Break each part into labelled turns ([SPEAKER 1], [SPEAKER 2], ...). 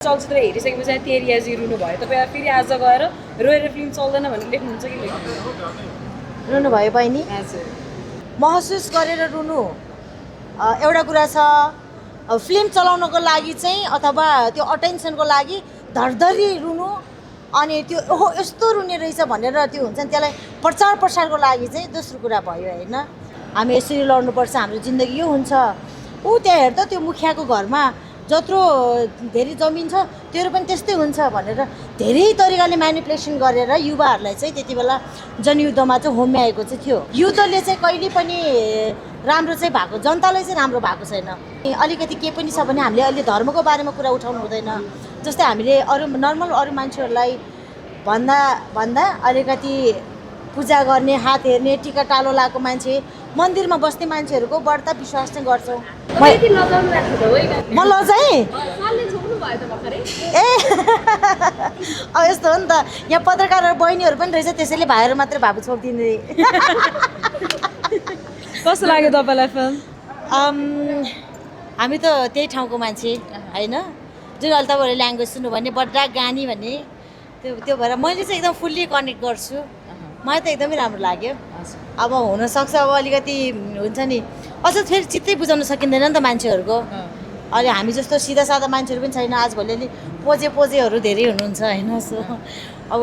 [SPEAKER 1] चलचित्र हेरिसकेपछि तेरी आजी रुनु भयो तपाईँ फेरि आज गएर रोएर फिल्म चल्दैन भनेर लेख्नुहुन्छ कि लेख्नुहुन्छ
[SPEAKER 2] रुनु भयो बहिनी
[SPEAKER 1] हजुर
[SPEAKER 2] महसुस गरेर रुनु एउटा कुरा छ फिल्म चलाउनको लागि चाहिँ अथवा त्यो अटेन्सनको लागि धरधरी रुनु अनि त्यो ओहो यस्तो रुने रहेछ भनेर त्यो हुन्छ नि त्यसलाई प्रचार प्रसारको लागि चाहिँ दोस्रो कुरा भयो होइन हामी यसरी लड्नुपर्छ हाम्रो जिन्दगी यो हुन्छ ऊ त्यहाँ हेर त त्यो मुखियाको घरमा जत्रो धेरै जमिन छ त्योहरू पनि त्यस्तै हुन्छ भनेर धेरै तरिकाले म्यानिपुलेसन गरेर युवाहरूलाई चाहिँ त्यति बेला जनयुद्धमा चाहिँ होम्याएको चाहिँ थियो युद्धले चाहिँ कहिले पनि राम्रो चाहिँ भएको जनतालाई चाहिँ राम्रो भएको छैन अलिकति के पनि छ भने हामीले अहिले धर्मको बारेमा कुरा उठाउनु हुँदैन जस्तै हामीले अरू नर्मल अरू मान्छेहरूलाई भन्दा अलिकति पूजा गर्ने हात हेर्ने टिका टालो लगाएको मान्छे मन्दिरमा बस्ने मान्छेहरूको बढ्ता विश्वास चाहिँ गर्छौँ म लजाएँ ए अब यस्तो हो नि त यहाँ पत्रकारहरू बहिनीहरू पनि रहेछ त्यसैले भाइहरू मात्रै भाबु छोपिदिने
[SPEAKER 1] कस्तो लाग्यो तपाईँलाई फिल्म
[SPEAKER 2] हामी त त्यही ठाउँको मान्छे होइन जुन अहिले तपाईँहरूले ल्याङ्ग्वेज सुन्नु भने बड्डा गानी भन्ने त्यो भएर मैले चाहिँ एकदम फुल्ली कनेक्ट गर्छु मलाई त एकदमै राम्रो लाग्यो अब हुनसक्छ अब अलिकति हुन्छ नि अझ फेरि चित्तै बुझाउन सकिँदैन नि त मान्छेहरूको अहिले हामी जस्तो सिधा सादा मान्छेहरू पनि छैन आजभोलि अलि पोजेहरू धेरै हुनुहुन्छ होइन सो अब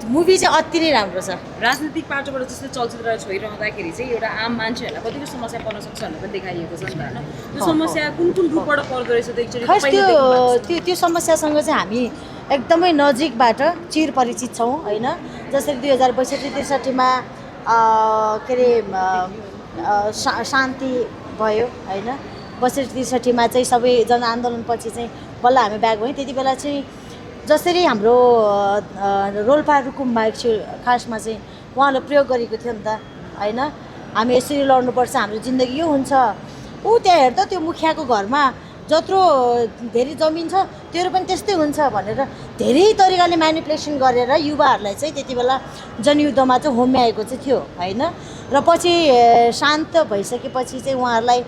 [SPEAKER 2] मुभी चाहिँ अति नै राम्रो छ
[SPEAKER 1] राजनीतिक पाटोबाट जस्तै चलचित्र छोइरहँदाखेरि चाहिँ एउटा आम मान्छेहरूलाई कतिको समस्या पर्न सक्छ भनेर पनि देखाइएको छ नि त होइन त्यो समस्या कुन रूपबाट पर्दो रहेछ त एकचोटि
[SPEAKER 2] त्यो समस्यासँग चाहिँ हामी एकदमै नजिकबाट चिर परिचित छौँ होइन जसरी 2062-63मा के अरे शान्ति भयो होइन 62-63मा चाहिँ सबै जनआन्दोलनपछि चाहिँ बल्ल हामी ब्याक भयौँ त्यति बेला चाहिँ जसरी हाम्रो रोल्पा रुकुममा खासमा चाहिँ उहाँले प्रयोग गरेको थियो नि त होइन हामी यसरी लड्नुपर्छ हाम्रो जिन्दगी यो हुन्छ ऊ त्यहाँ हेर त त्यो मुखियाको घरमा जत्रो धेरै जमिन छ त्योहरू पनि त्यस्तै हुन्छ भनेर धेरै तरिकाले म्यानिपुलेसन गरेर युवाहरूलाई चाहिँ त्यति बेला जनयुद्धमा चाहिँ होम्याएको चाहिँ थियो होइन र पछि शान्त भइसकेपछि चाहिँ उहाँहरूलाई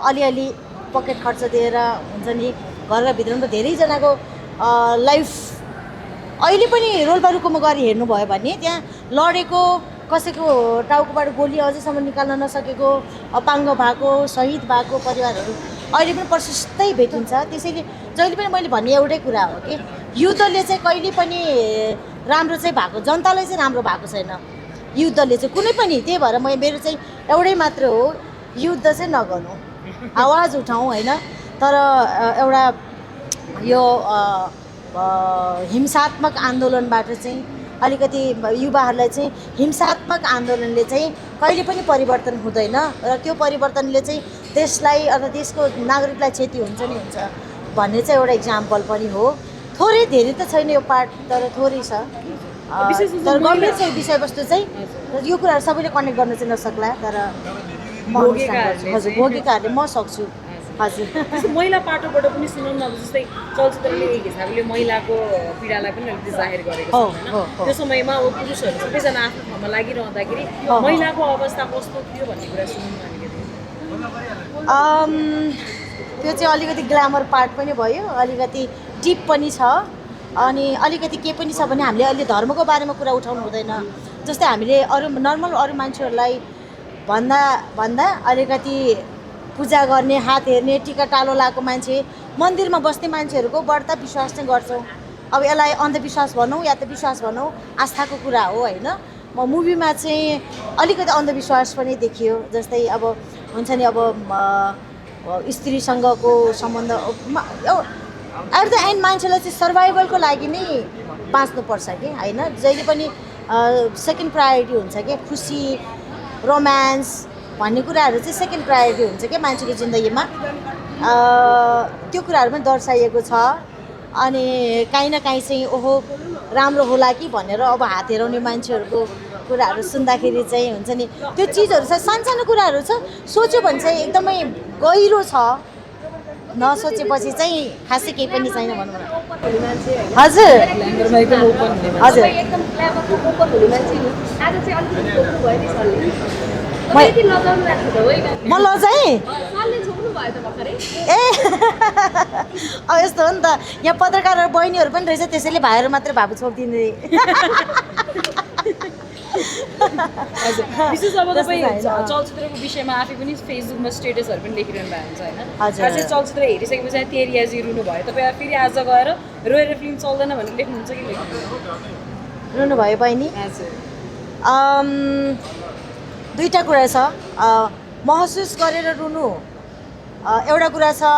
[SPEAKER 2] अलिअलि पकेट खर्च दिएर हुन्छ नि घरभित्रमा त धेरैजनाको लाइफ अहिले पनि रोल्पारुकोमा गएर हेर्नुभयो भने त्यहाँ लडेको कसैको टाउकोबाट गोली अझैसम्म निकाल्न नसकेको अपाङ्ग भएको शहीद भएको परिवारहरू अहिले पनि प्रशस्तै भेटिन्छ त्यसैले जहिले पनि मैले भन्ने एउटै कुरा हो कि युद्धले चाहिँ कहिले पनि राम्रो चाहिँ भएको जनतालाई चाहिँ राम्रो भएको छैन युद्धले चाहिँ कुनै पनि त्यही भएर मेरो चाहिँ एउटै मात्र हो युद्ध चाहिँ नगर्नु आवाज उठाउँ होइन तर एउटा यो हिंसात्मक आन्दोलनबाट चाहिँ अलिकति युवाहरूलाई चाहिँ हिंसात्मक आन्दोलनले चाहिँ कहिले पनि परिवर्तन हुँदैन र त्यो परिवर्तनले चाहिँ देशलाई अथवा देशको नागरिकलाई क्षति हुन्छ नि हुन्छ भन्ने चाहिँ एउटा इक्जाम्पल पनि हो थोरै धेरै त छैन यो पार्ट तर थोरै छ तर गम्भीर चाहिँ विषयवस्तु चाहिँ यो कुराहरू सबैले कनेक्ट गर्न चाहिँ नसक्ला तर हजुर भोगेकाहरूले म सक्छु हजुर
[SPEAKER 1] महिला पाटोबाट पनि सुनौँ न जस्तै चलचित्रले एक हिसाबले महिलाको पीडालाई पनि अलिकति जाहेर गरेको छ त्यो समयमा अब पुरुषहरू सबैजना आफ्नो ठाउँमा लागिरहँदाखेरि महिलाको अवस्था कस्तो थियो भन्ने कुरा सुनौँ न अलिकति
[SPEAKER 2] त्यो चाहिँ अलिकति ग्ल्यामर पार्ट पनि भयो अलिकति डिप पनि छ अनि अलिकति के पनि छ भने हामीले अहिले धर्मको बारेमा कुरा उठाउनु हुँदैन जस्तै हामीले अरू नर्मल अरू मान्छेहरूलाई भन्दा अलिकति पूजा गर्ने हात हेर्ने टिका टालो लगाएको मान्छे मन्दिरमा बस्ने मान्छेहरूको बढ्ता विश्वास चाहिँ गर्छौँ अब यसलाई अन्धविश्वास भनौँ या त विश्वास भनौँ आस्थाको कुरा हो होइन म मुभीमा चाहिँ अलिकति अन्धविश्वास पनि देखियो जस्तै अब हुन्छ नि अब स्त्रीसँगको सम्बन्ध एट द एन्ड मान्छेलाई चाहिँ सर्भाइभलको लागि नै बाँच्नुपर्छ कि होइन जहिले पनि सेकेन्ड प्रायोरिटी हुन्छ कि खुसी रोमान्स भन्ने कुराहरू चाहिँ सेकेन्ड प्रायोरिटी हुन्छ क्या मान्छेको जिन्दगीमा त्यो कुराहरू पनि दर्शाइएको छ अनि काहीँ न काहीँ चाहिँ ओहो राम्रो होला कि भनेर अब हात हेराउने मान्छेहरूको कुराहरू सुन्दाखेरि चाहिँ हुन्छ नि त्यो चिजहरू छ सानसानो कुराहरू छ सोच्यो भने चाहिँ एकदमै गहिरो छ नसोचेपछि चाहिँ खासै केही पनि छैन भनौँ न हजुर हजुर म लजाएँ
[SPEAKER 1] भयो त भर्खरै
[SPEAKER 2] ए अब यस्तो हो नि त यहाँ पत्रकारहरू बहिनीहरू पनि रहेछ त्यसैले भाइहरू मात्रै भाबु छोपिदिने
[SPEAKER 1] हजुर विशेष अब तपाईँ चलचित्रको विषयमा आफै पनि फेसबुकमा स्टेटसहरू पनि लेखिरहनु भएको हुन्छ होइन
[SPEAKER 2] हजुर।
[SPEAKER 1] खासै चलचित्र हेरिसकेपछि तेरी आजी रुनु भयो तपाईँ फेरि आज गएर रोएर फिल्म चल्दैन भनेर लेख्नुहुन्छ कि लेख्नुहुन्छ
[SPEAKER 2] रुनुभयो बहिनी
[SPEAKER 1] हजुर
[SPEAKER 2] दुईवटा कुरा छ महसुस गरेर रुनु एउटा कुरा छ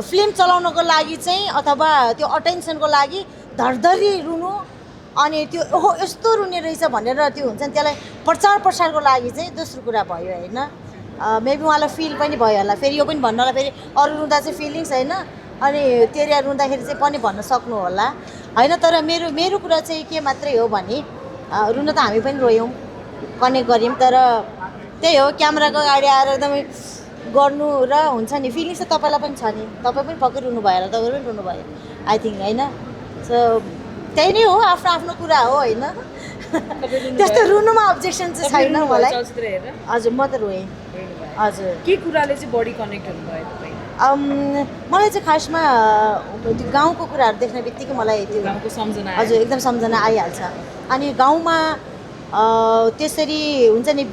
[SPEAKER 2] फिल्म चलाउनको लागि चाहिँ अथवा त्यो अटेन्सनको लागि धरधरी रुनु अनि त्यो ओहो यस्तो रुने रहेछ भनेर त्यो हुन्छ नि त्यसलाई प्रचार प्रसारको लागि चाहिँ दोस्रो कुरा भयो होइन मेबी उहाँलाई फिल पनि भयो होला फेरि यो पनि भन्नु होला फेरि अरू रुँदा चाहिँ फिलिङ्स होइन अनि तेरिया रुँदाखेरि चाहिँ पनि भन्न सक्नु होला होइन तर मेरो कुरा चाहिँ के मात्रै हो भने रुन त हामी पनि रोयौँ कनेक्ट गऱ्यौँ तर त्यही हो क्यामेराको अगाडि आएर एकदमै गर्नु र हुन्छ नि फिलिङ्स त तपाईँलाई पनि छ नि तपाईँ पनि पक्कै रुनु भयो होला तपाईँ पनि रुनु भयो आई थिङ्क होइन सो त्यही नै हो आफ्नो आफ्नो कुरा हो होइन त्यस्तो रुनुमा अब्जेक्सन चाहिँ छैन मलाई
[SPEAKER 1] चलचित्र हेरेर
[SPEAKER 2] हजुर म त रोएँ हजुर
[SPEAKER 1] के कुराले चाहिँ बढी कनेक्ट हुनुभयो तपाईँ
[SPEAKER 2] मलाई चाहिँ खासमा त्यो गाउँको कुराहरू देख्ने बित्तिकै मलाई त्यो
[SPEAKER 1] गाउँको सम्झना
[SPEAKER 2] हजुर एकदम सम्झना आइहाल्छ अनि गाउँमा त्यसरी हुन्छ नि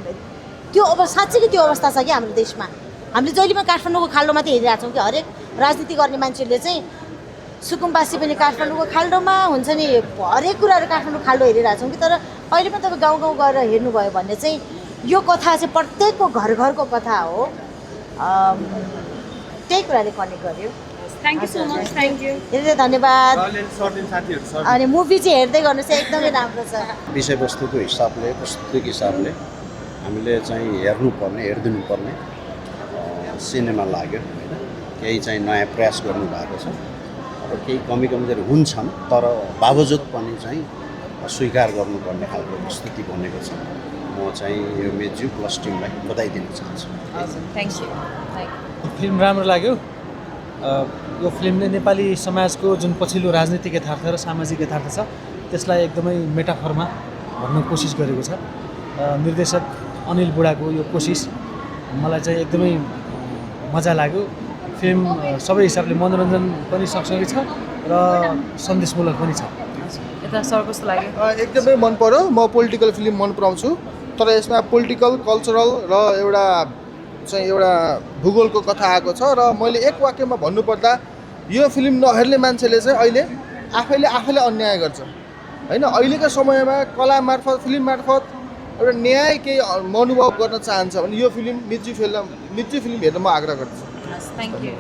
[SPEAKER 2] त्यो अब साँच्चीकै त्यो अवस्था छ कि हाम्रो देशमा हामीले जहिले पनि काठमाडौँको खाल्डो मात्रै हेरिरहेको छौँ कि हरेक राजनीति गर्ने मान्छेहरूले चाहिँ सुकुम्बासी पनि काठमाडौँको खाल्डोमा हुन्छ नि हरेक कुराहरू काठमाडौँ खाल्डो हेरिरहेको छौँ कि तर अहिले पनि तपाईँ गाउँ गाउँ गएर हेर्नुभयो भने चाहिँ यो कथा चाहिँ प्रत्येकको घर घरको कथा हो त्यही कुराले कनेक्ट गर्यो
[SPEAKER 1] thank you so much thank you
[SPEAKER 2] धेरै धन्यवाद अनि मुभी चाहिँ हेर्दै गर्नु चाहिँ एकदमै राम्रो छ
[SPEAKER 3] विषयवस्तुको हिसाबले प्रस्तुतिको हिसाबले हामीले चाहिँ हेरिदिनुपर्ने सिनेमा लाग्यो होइन केही चाहिँ नयाँ प्रयास गर्नुभएको छ र केही कमी कमजोरी हुन्छन् तर बावजुद पनि चाहिँ स्वीकार गर्नुपर्ने खालको प्रस्तुति बनेको छ म चाहिँ यो मेज्यू प्लस टिमलाई बधाई दिन चाहन्छु
[SPEAKER 1] थ्याङ्क यू
[SPEAKER 4] फिल्म राम्रो लाग्यो यो फिल्मले नेपाली समाजको जुन पछिल्लो राजनीतिक यथार्थ र सामाजिक यथार्थ छ त्यसलाई एकदमै मेटाफरमा भन्न कोसिस गरेको छ निर्देशक अनिल बुढाको यो कोसिस मलाई चाहिँ एकदमै मजा लाग्यो फिल्म सबै हिसाबले मनोरञ्जन पनि सँगसँगै छ र सन्देशमूलक पनि छ
[SPEAKER 1] यता सर कस्तो लाग्यो
[SPEAKER 5] एकदमै मन पर्यो म पोलिटिकल फिल्म मन पराउँछु तर यसमा पोलिटिकल कल्चरल र एउटा भूगोलको कथा आएको छ र मैले एक वाक्यमा भन्नुपर्दा यो फिल्म नहेर्ने मान्छेले चाहिँ अहिले आफैले अन्याय गर्छ होइन अहिलेको समयमा कला मार्फत फिल्म मार्फत एउटा न्याय केही अनुभव गर्न चाहन्छ भने यो फिल्म मिर्ची फिल्म हेर्न म आग्रह गर्छु
[SPEAKER 1] थ्याङ्क यू